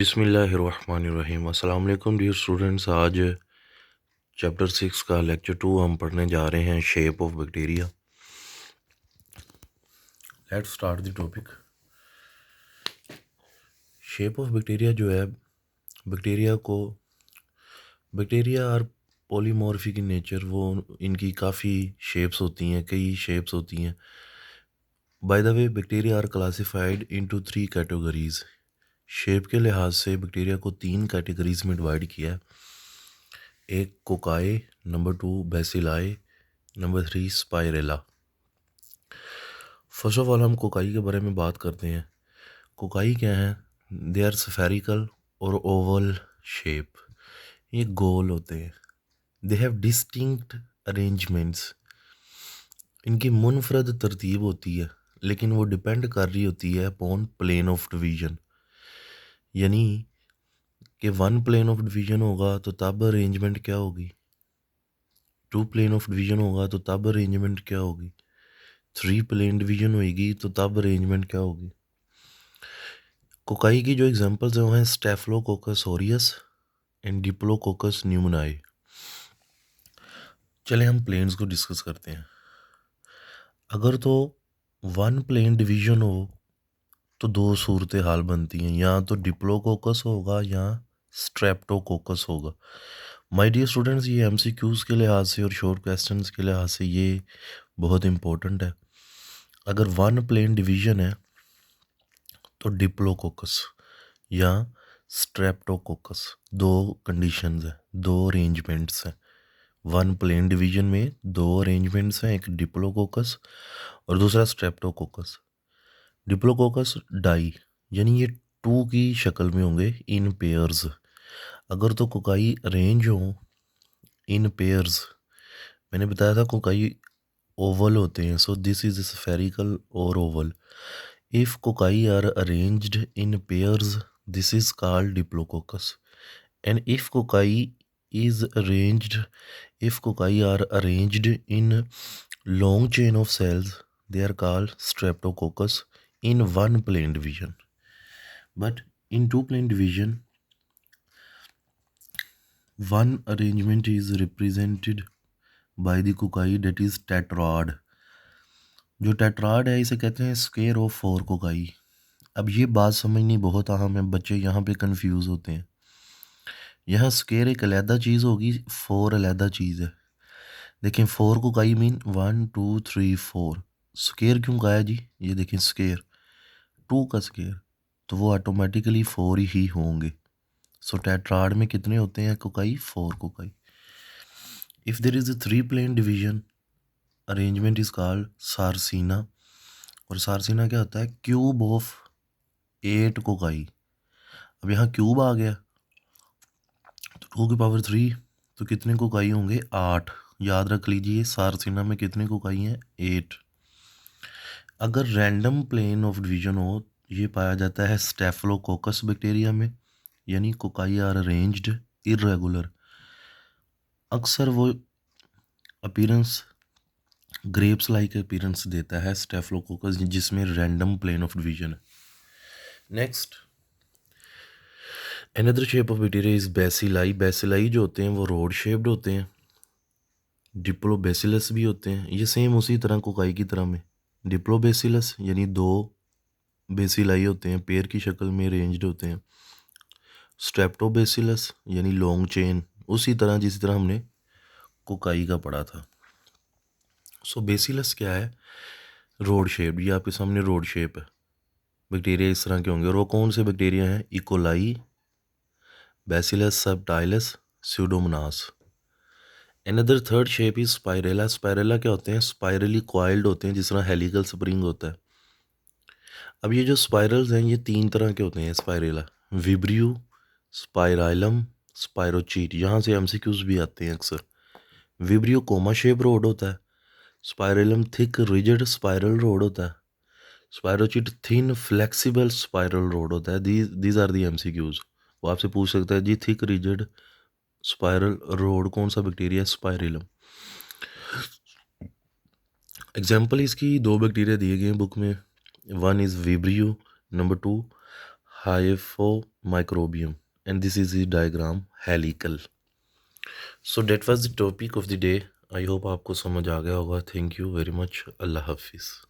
बिस्मिल्लाहिर्रहमानिर्रहीम। अस्सलाम वालेकुम डियर स्टूडेंट्स। आज चैप्टर 6 का लेक्चर 2 हम पढ़ने जा रहे हैं, shape of bacteria. Let's start the topic. Shape of bacteria जो है, बैक्टीरिया और पॉलीमॉर्फिक इन नेचर, वो इनकी काफ़ी शेप्स होती हैं, कई शेप्स होती हैं। By the way, bacteria are classified into 3 categories. Shape के लिहाज से बैक्टीरिया को 3 कैटेगरीज में डिवाइड किया है। एक cocci, number 2 bacilli, number 3 spirilla. First of all हम कोकाई के बारे में बात करते हैं। कोकाई क्या है? दे आर स्फेरिकल और ओवल शेप। ये गोल होते हैं। They have distinct arrangements. इनकी मुनफरद तरतीब होती है, लेकिन वो डिपेंड कर रही होती है अपॉन प्लेन ऑफ डिवीजन। यानी कि 1 प्लेन ऑफ डिवीजन होगा तो तब अरेंजमेंट क्या होगी, 2 प्लेन ऑफ डिवीजन होगा तो तब अरेंजमेंट क्या होगी, 3 प्लेन डिवीजन होगी तो तब अरेंजमेंट क्या होगी। कोकाई की जो एग्जांपल्स हैं वो हैं staphylococcus aureus and diplococcus pneumoniae. चले हम प्लेन्स को डिस्कस करते हैं। अगर तो 1 प्लेन डिवीजन हो तो 2 सूरत हाल बनती हैं, या तो डिप्लोकोकस होगा या स्ट्रेप्टोकोकस होगा। माय डियर स्टूडेंट्स, ये एमसीक्यूज़ के लिहाज से और शॉर्ट क्वेश्चंस के लिहाज से ये बहुत इंपॉर्टेंट है। अगर 1 प्लेन डिवीजन है तो डिप्लोकोकस या स्ट्रेप्टोकोकस, 2 कंडीशंस हैं, 2 अरेंजमेंट्स हैं। 1 प्लेन डिवीजन में 2 अरेंजमेंट्स हैं, एक डिप्लोकोकस और दूसरा स्ट्रेप्टोकोकस। डिप्लोकोकस डाई, यानी ये 2 की शक्ल में होंगे इन पेयर्स। अगर तो कोकाई अरेंज हो इन पेयर्स, मैंने बताया था कोकाई ओवल होते हैं, सो दिस इज स्फेरिकल और Oval. If cocci are arranged in pairs, this is called Diplococcus. And if cocci are arranged in long chain of cells, they are called Streptococcus in 1 plane division. But in 2 plane division, one arrangement is represented by the cocci, that is tetrad. जो tetrad है इसे कहते हैं square of 4 cocci. अब ये बात समझनी बहुत अहम है, बच्चे यहाँ पे कंफ्यूज होते हैं। यहाँ स्क्वायर एक अलहदा चीज़ होगी, 4 अलहदा चीज़ है। देखें 4 कोकाई मीन 1 2 3 4। स्क्वायर क्यों कहा है जी? ये देखें स्क्वायर 2 का स्क्वायर, तो वो ऑटोमेटिकली 4 ही होंगे। सो टेट्राड में कितने होते हैं cocci? 4 cocci. If there is a 3 plane division, arrangement is called sarcina. और सार्सिना क्या होता है? Cube of 8 cocci. अब यहाँ क्यूब आ गया तो 2 की पावर 3, तो कितने कोकाई होंगे? 8। याद रख लीजिए सार्सिना में कितने कोकाई हैं? 8। अगर रैंडम प्लेन ऑफ डिवीजन हो, ये पाया जाता है स्टेफिलोकोकस बैक्टीरिया में, यानी कोकाई आर अरेंज्ड इरेगुलर। अक्सर वो अपीरेंस ग्रेप्स लाइक अपीरेंस देता है स्टेफिलोकोकस, जिसमें रैंडम प्लेन ऑफ डिवीजन है। Next, another shape of bacteria is bacilli. Bacilli जो होते हैं वो रोड शेप्ड होते हैं। डिप्लोबेसिलस भी होते हैं, ये सेम उसी तरह कोकाई की तरह में। डिप्लोबेसिलस यानी 2 बेसिलाई होते हैं, पेयर की शक्ल में अरेंज्ड होते हैं। स्ट्रेप्टोबेसिलस यानी लॉन्ग चेन, उसी तरह जिस तरह हमने कोकाई का पढ़ा था। सो बेसिलस क्या है? Rod shape. ये आपके सामने रोड शेप है। बैक्टीरिया इस तरह के होंगे, और वो कौन से बैक्टीरिया हैं? E coli, bacillus subtilis, pseudomonas. Another third shape is spirilla. Spirilla क्या होते हैं? स्पाइरली कॉइल्ड होते हैं, जिस तरह हेलिकल स्प्रिंग होता है। अब ये जो स्पाइरल्स हैं ये 3 तरह के होते हैं स्पाइरेला। विब्रियो, स्पाइराइलम, स्पाइरोचीट। यहाँ से एमसीक्यूज भी आते हैं अक्सर। विब्रियो कोमा शेप रोड होता है, spirillum thick rigid spiral rod होता है, spirochete thin flexible spiral rod होता है। These are the MCQs. वो आपसे पूछ सकता है जी थिक रिजिड स्पाइरल रोड कौन सा बैक्टीरिया है? स्पाइरलम। एग्जाम्पल इसकी 2 बैक्टीरिया दिए गए हैं बुक में। 1 is vibrio, number 2 हाइफो microbiome, and this is the diagram helical. So that was the topic of the day. I hope आपको समझ आ गया होगा. Thank you very much. Allah Hafiz.